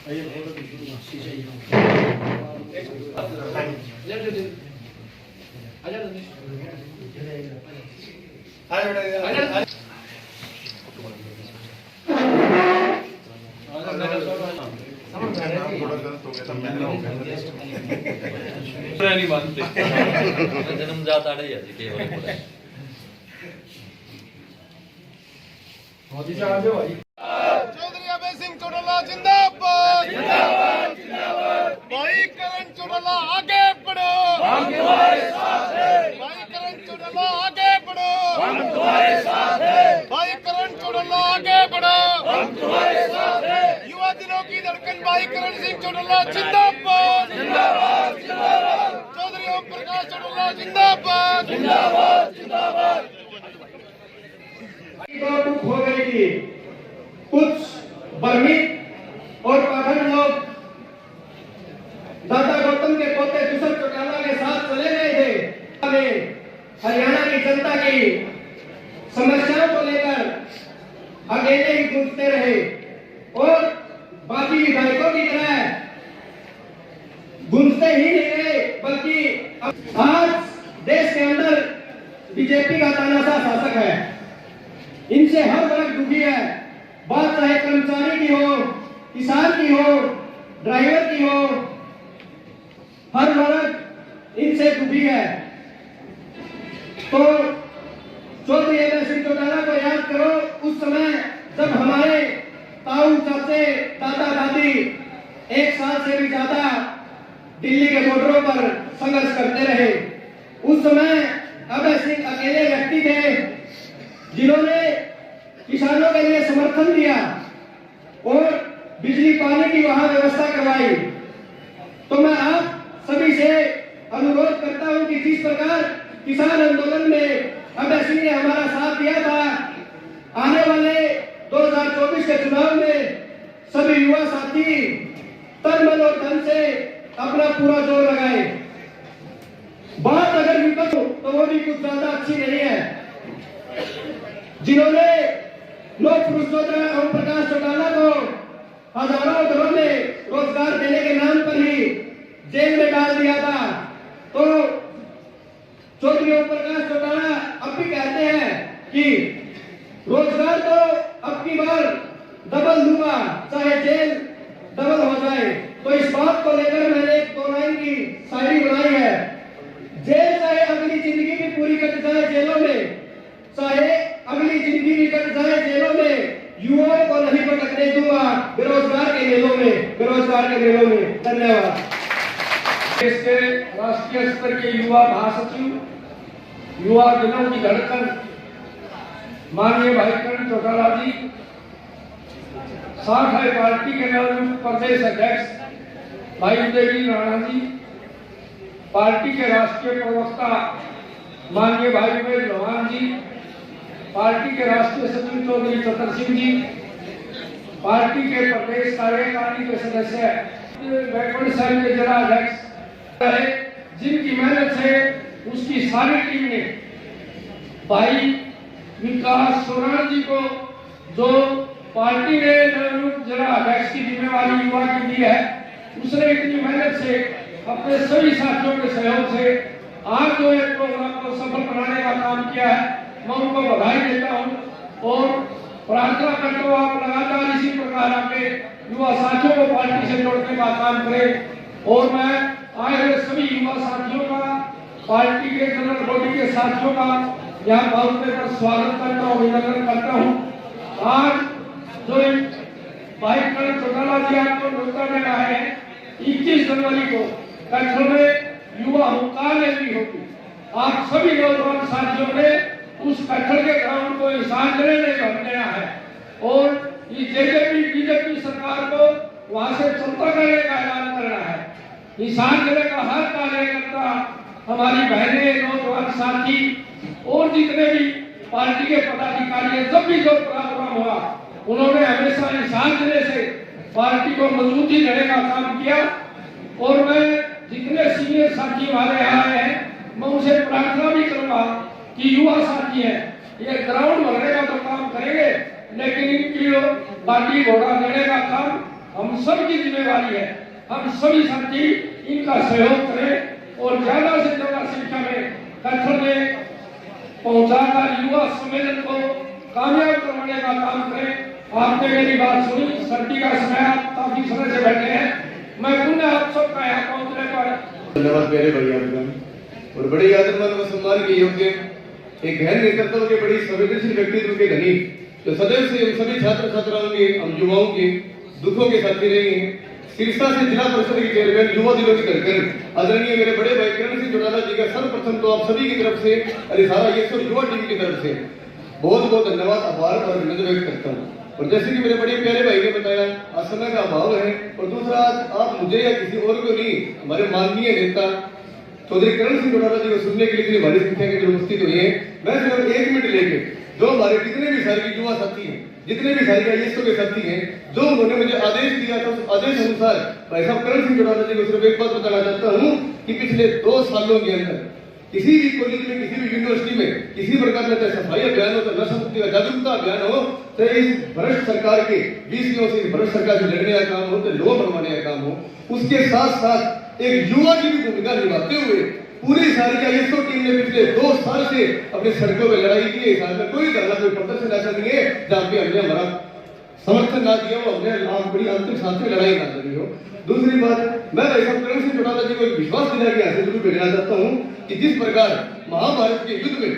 जन्मजात आड़े है जी चौधरी अभय सिंह चौटाला जिंदाबाद जिंदाबाद जिंदाबाद। भाई करण चौटाला आगे बढ़ो, हम तुम्हारे साथ हैं। भाई करण चौटाला आगे बढ़ो, हम तुम्हारे साथ हैं। भाई करण चौटाला आगे बढ़ो, हम तुम्हारे साथ हैं। युवा दिनों की धड़कन भाई करण सिंह चौटाला जिंदाबाद जिंदाबाद जिंदाबाद। चौधरी ओम प्रकाश चौटाला जिंदाबाद जिंदाबाद जिंदाबाद। हो गई थी कुछ बर्मी और पाखंड लोग दादा गौतम के पोते दुष्यंत चौटाला के साथ चले गए थे। हरियाणा की जनता की समस्याओं को लेकर अकेले ही गूंजते रहे और बाकी विधायकों की तरह गूंजते ही नहीं रहे, बल्कि आज देश के अंदर बीजेपी का तानाशाह शासक है। इनसे हर वर्ग दुखी है, बात चाहे कर्मचारी की हो, किसान की हो, ड्राइवर की हो, हर वर्ग इनसे दुखी है। तो चौधरी अभय सिंह चौटाला को याद करो, उस समय जब हमारे ताऊ चाचे दादा दादी एक साल से भी ज्यादा दिल्ली के बॉर्डरों पर संघर्ष करते रहे। उस समय अभय सिंह अकेले व्यक्ति थे जिन्होंने किसानों के लिए समर्थन दिया और बिजली पानी की वहां व्यवस्था करवाई। तो मैं आप सभी से अनुरोध करता हूं कि जिस प्रकार किसान आंदोलन में अभय सिंह ने हमारा साथ दिया था, आने वाले 2024 के चुनाव में सभी युवा साथी तन मन और धन से अपना पूरा जोर लगाए। बात अगर विपक्ष हो तो वो भी कुछ ज्यादा अच्छी नहीं है। जिन्होंने लोक पुरुष ओम प्रकाश चौटाला को हजारों घरों में रोजगार देने के नाम पर ही जेल में डाल दिया था, तो चौधरी ओम प्रकाश चौटाला अब भी कहते हैं कि रोजगार तो अब की बार डबल दूंगा, चाहे जेल डबल हो जाए। तो इस बात को लेकर मैंने एक 2 लाइन की शायरी बनाई है। जेल चाहे अगली जिंदगी भी पूरी कट जाए जेलों में, चाहे अगली जिंदगी भी कट जाए जेलों में, युवाओं को नहीं भटकने दूंगा बेरोजगार के मेलों में, बेरोजगार के मेलों में। धन्यवाद। देश के राष्ट्रीय स्तर के युवा महासचिव, युवा दिनों की धड़कन माननीय भाई करण चौटाला जी, साथ है पार्टी के नवनियुक्त प्रदेश अध्यक्ष भाई उदयवीर राणा जी, पार्टी के राष्ट्रीय प्रवक्ता माननीय भाई उमेश लोहान जी, पार्टी के राष्ट्रीय सचिव चौधरी चतर सिंह जी, पार्टी के प्रदेश कार्यकारिणी के सदस्य बैकवर्ड सेल के जिला अध्यक्ष, जिनकी मेहनत से उसकी सारी टीम ने भाई विकास सोनार जी को, जो पार्टी ने जिला अध्यक्ष की जिम्मेवारी युवा की दी है, उसने इतनी मेहनत से अपने सभी साथियों के सहयोग से आज जो एक प्रोग्राम को सफल बनाने का काम किया है, मैं उनको बधाई देता हूं और प्रार्थना करता हूं आप लगातार इसी प्रकार आपके युवा साथियों को पार्टी से जोड़ने का काम करें। और मैं आए हुए सभी युवा साथियों का, पार्टी के जनरल बॉडी के साथियों का यहाँ पहुंचने पर स्वागत करता हूँ, अभिनंदन करता हूँ। आज जो भाई करण चौटाला जी आपको न्योता देना है, 21 जनवरी को कच्छ में युवा हुंकार रैली होगी। आप सभी नौजवान साथियों ने उस कच्छ के ग्राउंड को सांझरे में भर देना है और ये बीजेपी सरकार को वहां से क्षमता करने का ऐलान करना है। निशान जिले का हर कार्यकर्ता, हमारी बहनें, नौजवान साथी और जितने भी पार्टी के पदाधिकारी हैं, जब भी जो प्रोग्राम हुआ उन्होंने हमेशा निशान जिले से पार्टी को मजबूती देने का काम किया। और मैं जितने सीनियर साथी हमारे आए हैं, मैं उनसे प्रार्थना भी करूंगा कि युवा साथी हैं, ये ग्राउंड भरने का तो काम करेंगे, लेकिन इनकी पार्टी घोड़ा देने का काम हम सबकी जिम्मेवारी है, हम सभी साथी इनका सहयोग करें और ज्यादा से ज्यादा संख्या में कैथल में पहुंचाकर युवा सम्मेलन को कामयाब करवाने का काम करें। आपने मेरी बात सुनी, सर्दी का समय, आप काफी समय से बैठे हैं, मैं पुनः आप सबका यहाँ पहुंचने पर धन्यवाद प्यारे भैया और बड़े आदरमान व सम्मान के योग्य एक गहन नेतृत्व के बड़ी संवेदनशील व्यक्तित्व के धनी जो सदैव से हम सभी छात्र छात्राओं के, हम युवाओं के दुखों के साथी रहे हैं। सिरसा से जिला परिषद के चेयरमैन युवा दिवस कर आदरणीय मेरे बड़े भाई किरण सिंह चौटाला जी का सर्वप्रथम तो आप सभी की तरफ से अरे सारा येश्वर युवा टीम की तरफ से बहुत बहुत धन्यवाद, आभार और अभिनंदन व्यक्त करता हूँ। और जैसे कि मेरे बड़े प्यारे भाई ने बताया, आज समय का अभाव है और दूसरा आप मुझे या किसी और को नहीं, हमारे माननीय नेता चौधरी किरण सिंह चौटाला जी को सुनने के लिए इतनी भारी संख्या के अंदर उपस्थित हुए हैं। मैं सिर्फ 1 मिनट लेके जो हमारे जितने भी सारे युवा साथी हैं, जितने भी सारे आईएएस के साथी हैं, जो उन्होंने मुझे आदेश दिया था उस आदेश अनुसार भाई साहब किरण सिंह चौटाला जी को सिर्फ एक बात बताना चाहता हूँ कि पिछले 2 सालों के अंदर किसी भी कॉलेज में, किसी भी यूनिवर्सिटी में किसी प्रकार का सफाई अभियान हो, तो नशा मुक्ति का जागरूकता अभियान हो, तो इस भ्रष्ट सरकार के 20 से भ्रष्ट सरकार से लड़ने का काम हो, तो लो बनवाने का काम हो, उसके साथ साथ एक युवा की भी भूमिका निभाते हुए पूरी सारी आईएसओ टीम ने पिछले 2 साल से अपनी सड़कों में लड़ाई की है। इस हाल में कोई धरना, कोई प्रदर्शन ऐसा नहीं है जहाँ पे हमने हमारा समर्थन ना दिया हो, हमने बड़ी अंतिम सांस में लड़ाई ना लड़ी हो। दूसरी बात, मैं भाई साहब किरण सिंह चौटाला जी को एक विश्वास दिला के यहाँ से जरूर भेजना चाहता हूँ कि जिस प्रकार महाभारत के युद्ध में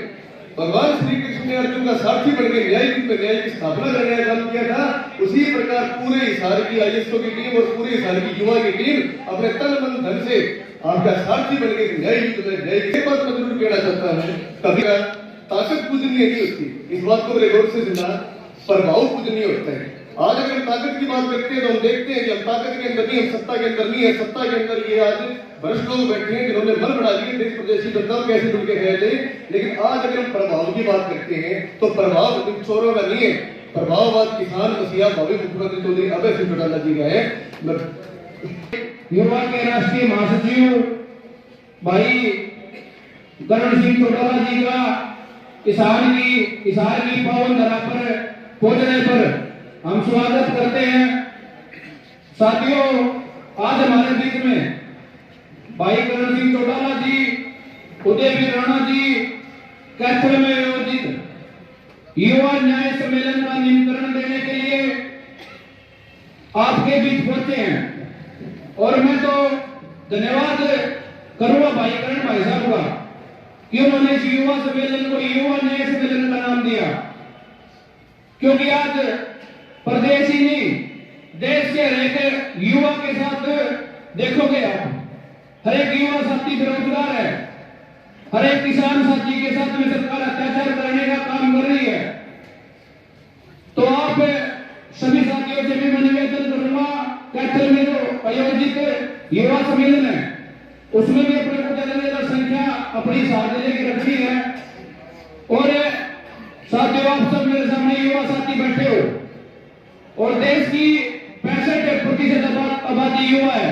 भगवान श्री कृष्ण ने अर्जुन का सारथी बनकर न्याय युद्ध में न्याय की स्थापना करने का काम किया था, उसी प्रकार पूरे हिसार की आईएसओ की टीम और पूरे हिसार की युवा की टीम अपने तन मन धन से आपका सारथी बन गए न्याय युद्ध में न्याय की बात मैं जरूर कहना चाहता हूँ। कभी ताकत पूजनीय नहीं होती, इस बात को मेरे गौर से सुनना, प्रभाव पूजनीय होता है। आज अगर ताकत की बात करते हैं तो हम देखते हैं कि हम ताकत के अंदर नहीं, हम सत्ता के अंदर नहीं है, सत्ता के अंदर ये आज भ्रष्ट लोग बैठे हैं जिन्होंने मन बढ़ा दिए देश प्रदेश की जनता कैसे जुड़ के रहे थे। लेकिन आज अगर हम प्रभाव की बात करते हैं तो प्रभाव चोरों का नहीं है, प्रभाववाद किसान मसीहा भावी मुख्यमंत्री चौधरी अभय सिंह चौटाला जी का है। युवा के राष्ट्रीय महासचिव भाई किरण सिंह चौटाला जी का हिसार की पावन धरा पर पहुंचने पर हम स्वागत करते हैं। साथियों, आज हमारे बीच में भाई किरण सिंह चौटाला जी, उदयवीर राणा जी कैथल में आयोजित युवा न्याय सम्मेलन का निमंत्रण देने के लिए आपके बीच पहुंचे हैं और मैं तो धन्यवाद करूंगा भाई किरण भाई साहब का कि उन्होंने इस युवा सम्मेलन को युवा न्याय सम्मेलन का नाम दिया, क्योंकि आज प्रदेश ही नहीं देश के हर एक युवा के साथ देखोगे आप, हर एक युवा साथी बेरोजगार है, हर एक किसान साथी के साथ में सरकार अत्याचार करने का काम कर रही है। तो आप सभी साथियों से भी मैं निवेदन करूंगा, कैथल में जो आयोजित युवा सम्मेलन है उसमें भी अपने को ज्यादा संख्या अपनी साथ लेके रखनी है। और साथियों, आप सब मेरे सामने युवा साथी बैठे हो और देश की 65% आबादी युवा है,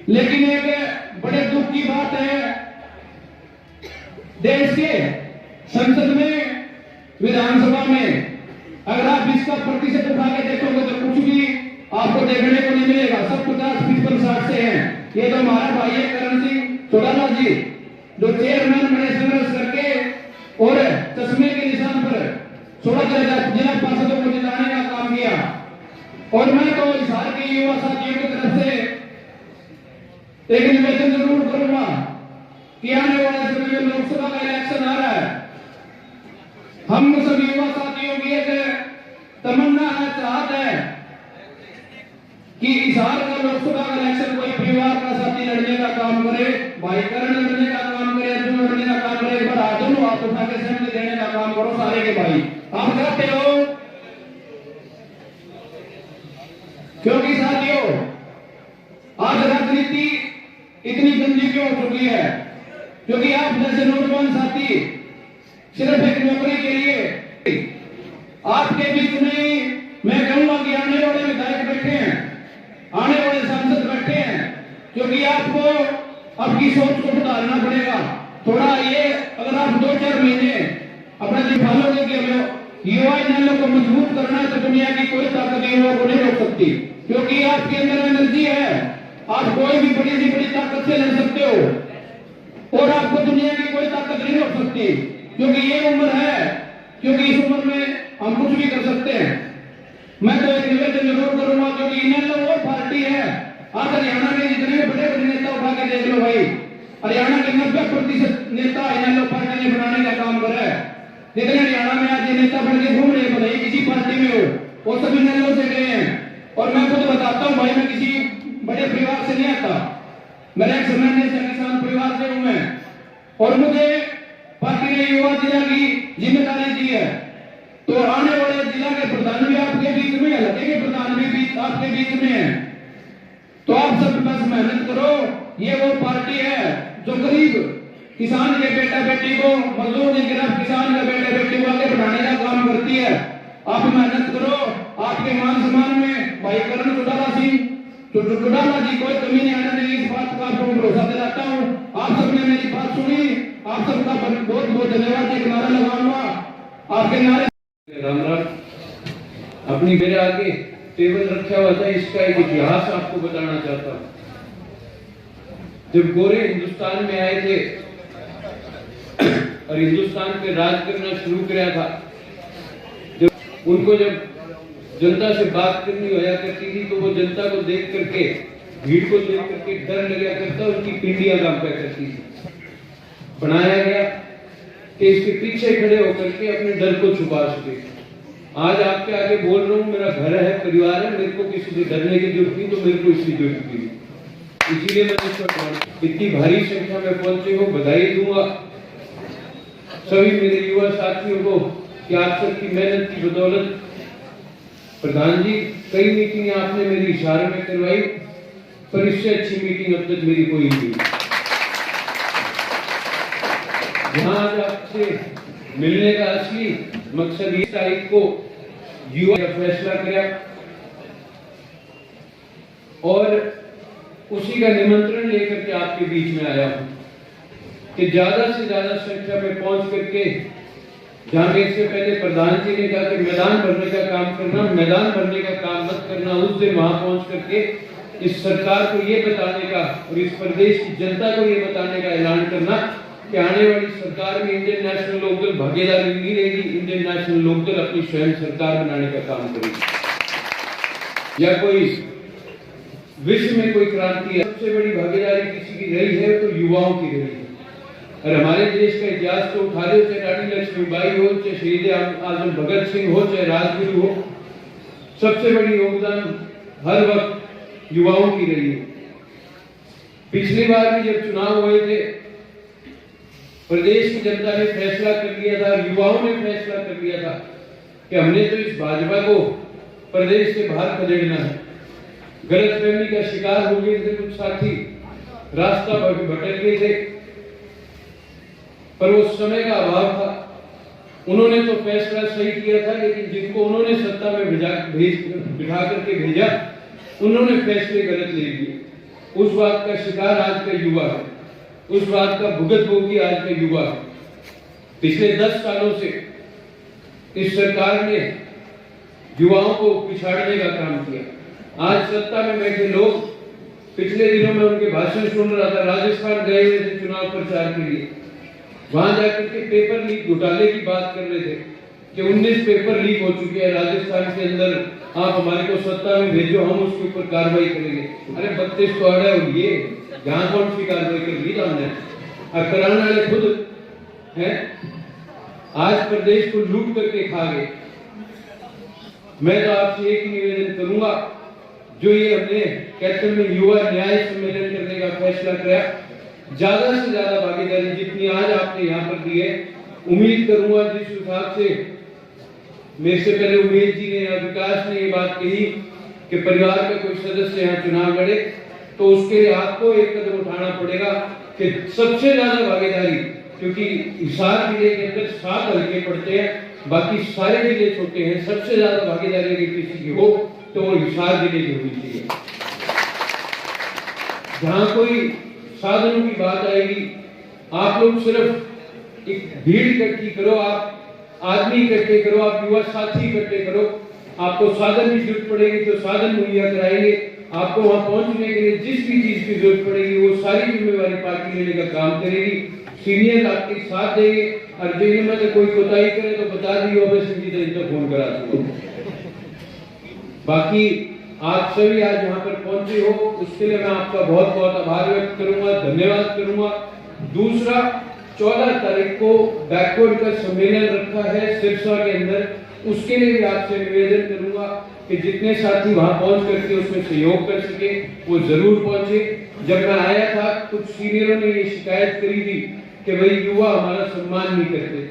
लेकिन एक बड़े दुख की बात है, देश के संसद में, विधानसभा में अगर आप इसका प्रतिशत उठा के देखोगे तो कुछ भी आपको देखने को नहीं मिलेगा। सब 50-55 से हैं। ये तो हमारा भाई है किरण सिंह चौटाला जी जो चेयरमैन बने संघर्ष करके और चश्मे के निशान पर 16 जिला पार्षदों को जिताने का काम किया। और मैं तो हिसार के युवा साथियों की तरफ से एक निवेदन जरूर करूंगा कि आने वाले समय में लोकसभा का इलेक्शन आ रहा है, हम सभी युवा साथियों की एक तमन्ना है, चाहत है कि हिसार का लोकसभा का इलेक्शन कोई परिवार का साथी लड़ने का काम करे, भाई करण लड़ने का काम करे, अर्जुन लड़ने का काम करे, एक बार हाथ उठा के सहमति देने का काम करो सारे के भाई। आप करते हो, क्योंकि साथियों आज राजनीति इतनी गंदी क्यों हो चुकी है? क्योंकि आप जैसे नौजवान साथी सिर्फ एक नौकरी के लिए आपके बीच में मैं कहूंगा कि आने वाले विधायक बैठे हैं, आने वाले सांसद बैठे हैं, क्योंकि आपको आपकी सोच को सुधारना पड़ेगा। थोड़ा ये अगर आप 2-4 महीने अपना दिखा लोगे कि हमें युवा न्यायों को मजबूत करना है तो दुनिया की कोई ताकत ताकत युवाओं को नहीं रोक सकती, क्योंकि आपके अंदर एनर्जी है। आप कोई भी बड़ी से बड़ी ताकत से लड़ सकते हो और आपको दुनिया की कोई ताकत नहीं रोक सकती, क्योंकि ये उम्र है, क्योंकि इस उम्र में हम कुछ भी कर सकते हैं। मैं तो एक निवेदन जरूर करूंगा, क्योंकि इनेलो वो पार्टी है, आज हरियाणा में जितने बड़े बड़े नेता उठा के देख लो भाई, हरियाणा के 90% नेता इनेलो पार्टी ने बनाने का काम करा है। जितने हरियाणा में आज ये नेता बन के घूम रहे हैं, बताइए किसी पार्टी में हो, वो सभी इनेलो से गए हैं। और मैं खुद बताता हूँ भाई, मैं किसी बड़े परिवार से नहीं आता, मेरा एक सामान्य सा किसान परिवार से हूं मैं, और मुझे पार्टी ने युवा जिला की जिम्मेदारी दी है। तो आने वाले जिला के प्रधान भी आपके बीच में है, हल्के के प्रधान भी आपके बीच में है। तो आप सब बस मेहनत करो। ये वो पार्टी है जो गरीब किसान के बेटा बेटी को, मजदूर के खिलाफ किसान का बेटा बेटी को आगे बढ़ाने का काम करती है। आप मेहनत करो। आपके मान सम्मान में भाई करण चौटाला जी कोई कमी नहीं आने देगी, इस बात का आपको भरोसा दिलाता हूँ। आप सबने मेरी बात सुनी, आप सबका बहुत बहुत धन्यवाद। एक नारा लगाऊंगा आपके नारे। राम राम। अपनी मेरे आगे टेबल रखा हुआ था, इसका एक इतिहास आपको बताना चाहता हूँ। जब गोरे हिंदुस्तान में आए थे और हिंदुस्तान पे राज करना शुरू किया था, जब उनको जब जनता से बात करनी होया करती थी, तो वो जनता को देख करके, भीड़ को देख करके डर लगा करता, उनकी पिंडियां काम पे करती थी। बनाया गया कि इसके पीछे खड़े होकर के अपने डर को छुपा सके। आज आपके आगे बोल रहा हूँ, मेरा घर है, परिवार है, मेरे को किसी से डरने की जरूरत नहीं, तो मेरे को इसकी जरूरत नहीं। इसीलिए मैं इतनी भारी संख्या में पहुंचे हो, बधाई दूंगा सभी मेरे युवा साथियों को कि आप सबकी मेहनत की बदौलत प्रधान जी कई मीटिंग आपने मेरी इशारे में करवाई, पर इससे अच्छी मीटिंग अब तक मेरी कोई नहीं। यहाँ आज आपसे मिलने का असली मकसद 20 तारीख को युवा का फैसला किया और उसी का निमंत्रण लेकर के आपके बीच में आया हूं कि ज्यादा से ज्यादा संख्या में पहुंच करके, जहां पे इससे पहले प्रधान जी ने कहा कि मैदान भरने का काम करना, मैदान भरने का काम मत करना, उस दिन वहां पहुंच करके इस सरकार को ये बताने का और इस प्रदेश की जनता को ये बताने का ऐलान करना कि आने वाली सरकार में इंडियन नेशनल लोकदल भागीदारी नहीं रहेगी, इंडियन नेशनल लोकदल अपनी स्वयं सरकार बनाने का काम करेगी। या कोई विश्व में कोई क्रांति है, सबसे बड़ी भागीदारी किसी की रही है तो युवाओं की रही है। और हमारे देश का इतिहास तो उठा लो, चाहे रानी लक्ष्मीबाई हो, चाहे शहीद आजम भगत सिंह हो, चाहे राजगुरु हो, सबसे बड़ी योगदान हर वक्त युवाओं की रही है। पिछली बार भी जब चुनाव हुए थे, प्रदेश की जनता ने फैसला कर लिया था, युवाओं ने फैसला कर लिया था कि हमने तो इस भाजपा को प्रदेश से बाहर खदेड़ना है। गलतफहमी का शिकार हो गए थे कुछ साथी, रास्ता भटक गए थे, पर उस समय का अभाव था। उन्होंने तो फैसला सही किया था, लेकिन जिनको उन्होंने सत्ता में बिठा करके भेजा, उन्होंने फैसले गलत ले लिए। उस बात का शिकार आज का युवा है, उस बात का भुगतभोगी आज का युवा है। पिछले 10 सालों से इस सरकार ने युवाओं को पिछाड़ने का काम किया। आज सत्ता में बैठे लोग, पिछले दिनों में उनके भाषण सुन रहा था, राजस्थान गए हुए थे चुनाव प्रचार के लिए, वहां जाकर के पेपर लीक घोटाले की बात कर रहे थे कि 19 पेपर लीक हो चुके हैं राजस्थान के अंदर, आप हमारे को सत्ता में भेजो, हम उसके ऊपर कार्रवाई करेंगे। अरे 32 तो आ रहा है, ये यहाँ कौन सी कार्रवाई कर ली हमने? कराने वाले खुद हैं, आज प्रदेश को लूट करके खा गए। मैं तो आपसे एक निवेदन करूंगा, जो ये हमने कैथल में युवा न्याय सम्मेलन करने का फैसला किया, ज्यादा से ज्यादा भागीदारी जितनी आज आपने यहाँ पर दी है, उम्मीद करूंगा जिस हिसाब से मेरे से पहले उमेश जी ने या विकास ने ये बात कही कि परिवार का कोई सदस्य यहाँ चुनाव लड़े, तो उसके लिए आपको एक कदम उठाना पड़ेगा कि सबसे ज्यादा भागीदारी, क्योंकि हिसार जिले के अंदर 7 हल्के पड़ते हैं, बाकी सारे जिले छोटे हैं, सबसे ज्यादा भागीदारी अगर किसी की हो तो वो हिसार जिले की होनी चाहिए। जहां कोई साधनों की बात आएगी, आप लोग सिर्फ एक भीड़ इकट्ठी करो, आप आदमी इकट्ठे करो, आप युवा साथी इकट्ठे करो, आपको साधन की जरूरत पड़ेगी तो साधन मुहैया कराएंगे। आपको वहां पहुंचने के लिए जिस भी चीज की जरूरत पड़ेगी वो सारी जिम्मेवारी पार्टी लेने का काम करेगी। सीनियर आपके साथ देंगे और जिनमें से कोई कोताही करे तो बता दिए, मैं सीधी तरह फोन करा दूंगा। बाकी आप सभी आज यहाँ पर पहुंचे हो उसके लिए मैं आपका बहुत बहुत आभार व्यक्त करूंगा, धन्यवाद करूंगा। दूसरा, 14 तारीख को बैकवर्ड का सम्मेलन रखा है सिरसा के अंदर, उसके लिए भी आपसे निवेदन करूंगा कि जितने साथी वहां पहुंच करके उसमें सहयोग कर सके वो जरूर पहुंचे। जब मैं आया था कुछ सीनियरों ने ये शिकायत करी थी कि भाई युवा हमारा सम्मान नहीं करते।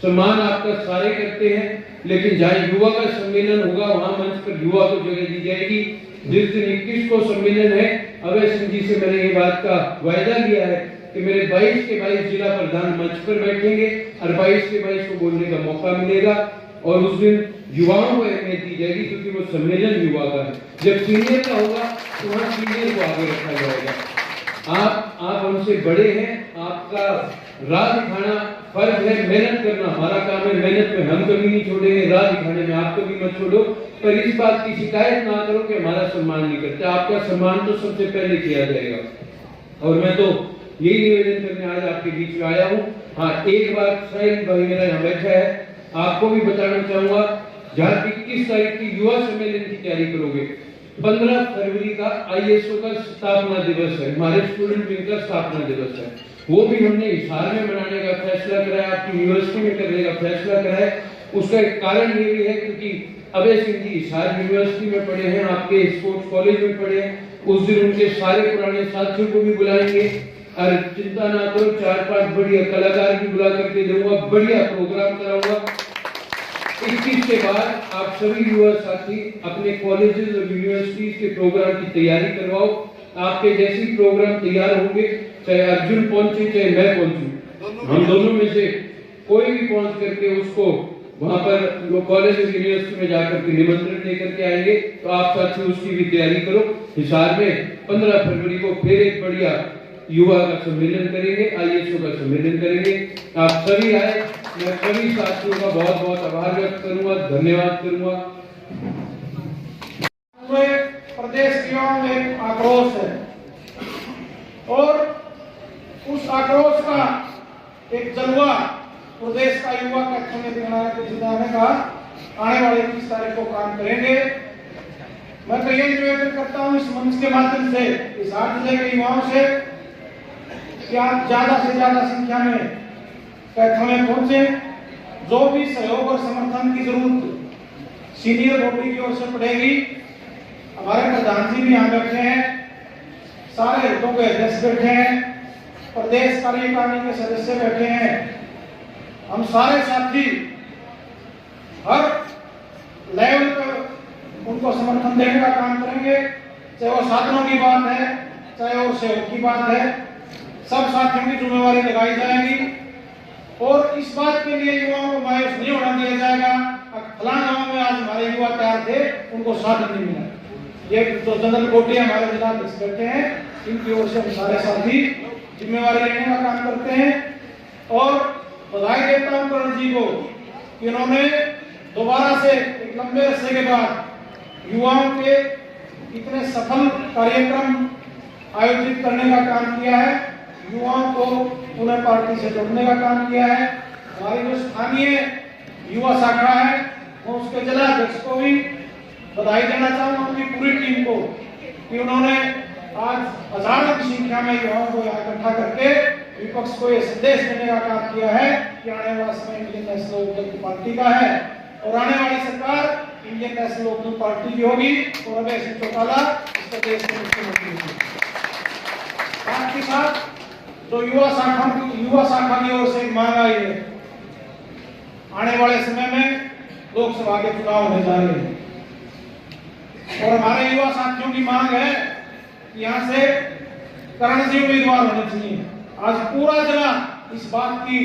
सम्मान आपका सारे करते हैं, लेकिन जहाँ युवा का सम्मेलन होगा वहां मंच पर युवा को जगह दी जाएगी। जिस दिन 21 को सम्मेलन है, अभय सिंह जी से मैंने ये बात का वायदा लिया है कि मेरे 22 के 22 जिला प्रधान मंच पर बैठेंगे और 22 के 22 को बोलने का मौका मिलेगा और उस दिन युवाओं को अहमियत दी जाएगी क्योंकि वो सम्मेलन युवा का है। जब सीनियर का होगा तो वहाँ सीनियर को आगे रखा जाएगा। आप हमसे बड़े हैं, आपका राह दिखाना फर्ज है, मेहनत करना हमारा काम है, मेहनत में हम कभी नहीं छोड़ेंगे, राह दिखाने में आप कभी मत छोड़ो। पर इस बात की शिकायत ना करो कि हमारा सम्मान नहीं करते। आपका सम्मान तो सबसे पहले किया जाएगा। और मैं तो यही निवेदन करने आज आपके बीच में आया हूँ। हाँ, एक बात साहिल भाई मेरा यहाँ बैठा है, आपको भी बताना चाहूंगा, जहाँ 21 तारीख की युवा सम्मेलन की तैयारी करोगे, 15 फरवरी का ISO का स्थापना दिवस है, हमारे स्टूडेंट विंग का स्थापना दिवस है। वो भी हमने हिसार में मनाने का फैसला करा है, आपकी यूनिवर्सिटी में करने का फैसला करा है। उसका एक कारण ये भी है क्योंकि अभय सिंह जी हिसार यूनिवर्सिटी में पढ़े हैं, आपके स्पोर्ट्स कॉलेज में पढ़े हैं। उस दिन उनके सारे पुराने साथियों को भी बुलाएंगे और चिंता ना करो, 4-5 बढ़िया कलाकार भी बुला करके दूंगा, बढ़िया प्रोग्राम कराऊंगा। 21 के बाद आप सभी युवा साथी अपने कॉलेजेस और यूनिवर्सिटीज के प्रोग्राम की तैयारी करवाओ। आपके जैसे प्रोग्राम तैयार होंगे, चाहे अर्जुन पहुंचे चाहे मैं पहुंचूं, हम दोनों में से कोई भी पहुंच करके उसको वहां पर कॉलेज और यूनिवर्सिटी में जाकर के निमंत्रण लेकर के आएंगे। तो आप साथी उसकी भी तैयारी करो। हिसार में 15 फरवरी को फिर एक बढ़िया युवा का सम्मेलन करेंगे, ISO का सम्मेलन करेंगे। आप सभी आए, मैं सभी साथियों का बहुत बहुत आभार व्यक्त करूंगा, धन्यवाद करूंगा। प्रदेश के युवाओं में एक आक्रोश है और उस आक्रोश का एक जलवा प्रदेश का युवा कक्ष में दिखाने का आने वाले 20 तारीख को काम करेंगे। मैं तो यही निवेदन करता हूँ इस मंच के माध्यम से इस 8 जिले के युवाओं से कि आप ज्यादा से ज्यादा संख्या में कक्ष में पहुंचे। जो भी सहयोग और समर्थन की जरूरत सीनियर बॉडी की ओर से पड़ेगी, हमारे प्रधान जी भी यहाँ बैठे हैं, सारे हितों के अध्यक्ष बैठे हैं, प्रदेश कार्यकारिणी के सदस्य बैठे हैं। हम सारे साथी हर लेवल पर उनको समर्थन देने का काम करेंगे, चाहे वो साधनों की बात है चाहे वो सहयोग की बात है। सब साथियों की जिम्मेवारी लगाई जाएगी और इस बात के लिए युवाओं को मायूस नहीं होना दिया जाएगा। फलाना गांव में आज हमारे युवा तैयार थे, उनको साधन नहीं मिला। ये जो जनरल कोटी हमारे जिला अध्यक्ष करते हैं, इनकी ओर से हम सारे साथी जिम्मेवारी लेने का काम करते हैं। और बधाई देता हूं करण जी को कि उन्होंने दोबारा से एक लंबे अरसे के बाद युवाओं के इतने सफल कार्यक्रम आयोजित करने का काम किया है, युवाओं को उन्हें पार्टी से जोड़ने का काम किया है। हमारी जो स्थानीय युवा शाखा है, मैं उसके जिला अध्यक्ष को भी बधाई देना चाहूंगा, उनकी पूरी टीम को, कि उन्होंने आज हजारों की संख्या में युवाओं को इकट्ठा करके विपक्ष को ये संदेश देने का काम किया है कि आने वाला समय इंडियन नेशनल लोकदल पार्टी का है और आने वाली सरकार इंडियन नेशनल लोकदल पार्टी की होगी और अभय सिंह चौटाला इस प्रदेश के मुख्यमंत्री होंगे। साथ ही साथ जो युवा शाखा की ओर से मांग आई है, आने वाले समय में लोकसभा के चुनाव होने जा रहे हैं और हमारे युवा साथियों की मांग है कि यहाँ से करण जी उम्मीदवार होने चाहिए। आज पूरा जिला इस बात की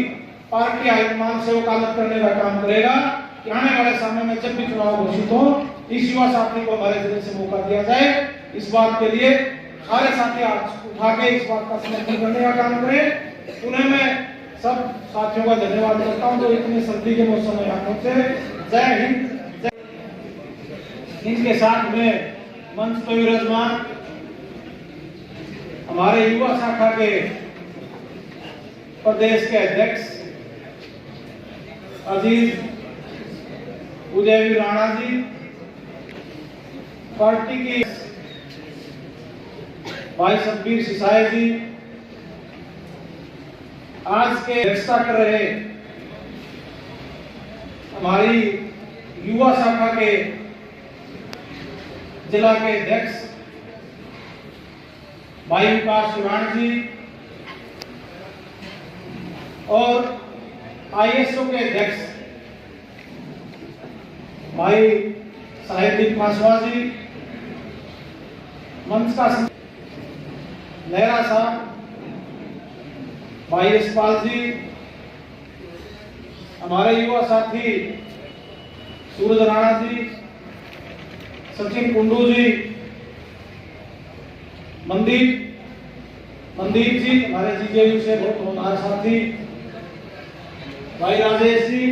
पार्टी हाईकमान से वकालत करने का काम करेगा कि आने वाले समय में जब भी चुनाव घोषित हो, इस युवा साथी को हमारे जिले से मौका दिया जाए। इस बात के लिए सारे साथी हाथ उठा के इस बात का समर्थन करने का काम करें। पुणे में सब साथियों का धन्यवाद करता हूँ जो इतनी सर्दी के मौसम में यहाँ पहुंचे। जय हिंद। इनके साथ में मंच पर विराजमान हमारे युवा शाखा के प्रदेश के अध्यक्ष अजीज उदयवीर राणा जी, पार्टी की भाई सतबीर सिसाई जी, आज के अध्यक्षता कर रहे हमारी युवा शाखा के जिला के अध्यक्ष भाई विकास सुराण जी और आईएसओ के अध्यक्ष भाई साहिबदीप मासवा जी, मंच का लहरा साहब, भाई यशपाल जी, हमारे युवा साथी सूरज राणा जी, सचिन कुंडू जी, मनदीप जी, हमारे जीजेयू से बहुत हमारे साथी भाई राजेश जी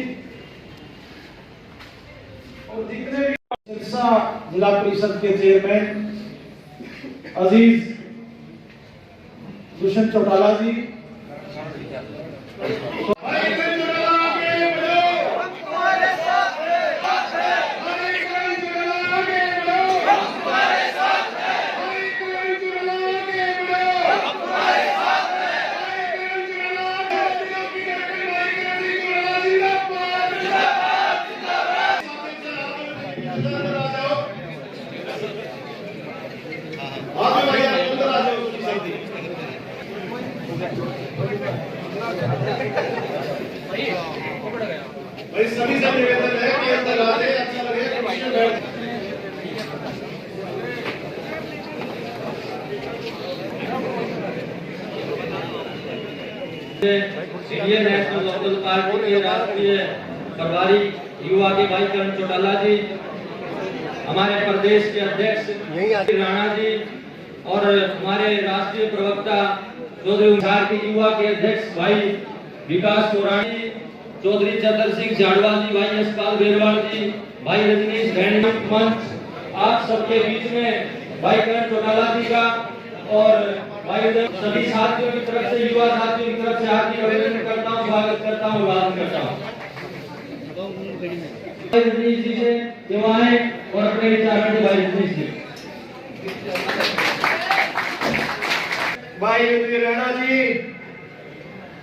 और जितने भी सिरसा जिला परिषद के चेयरमैन अजीज दुष्यंत चौटाला जी, भाई सभी से निवेदन है कि अंदर आ जाए, अच्छा लगे कुर्सी में बैठ। सीनियर नेशनल लोकल पार्टी के राष्ट्रीय प्रभारी युवा के भाई करण चौटाला जी, हमारे प्रदेश के अध्यक्ष राणा जी और हमारे राष्ट्रीय प्रवक्ता चौधरी उधार के युवा के अध्यक्ष भाई विकास चौरानी, चौधरी चंद्र सिंह जाड़वा जी, भाई यशपाल बेरवाल जी, भाई रजनीश भैंड, मंच आप सबके बीच में भाई करण चौटाला जी का और भाई सभी साथियों की तरफ से, युवा साथियों की तरफ से हार्दिक अभिनंदन करता हूँ, स्वागत करता हूँ, अभिवादन करता हूँ। भाई रजनीश जी से सेवाएं और अपने विचार रखते भाई रजनीश जी। भाई उदयवीर राणा जी,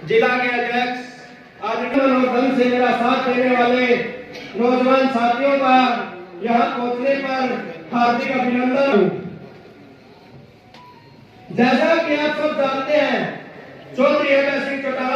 जिला के अध्यक्ष, आदित्य और दल से मेरा साथ देने वाले नौजवान साथियों का यहाँ पहुंचने पर हार्दिक अभिनंदन। जैसा कि आप सब जानते हैं, चौधरी अजय सिंह चौटाला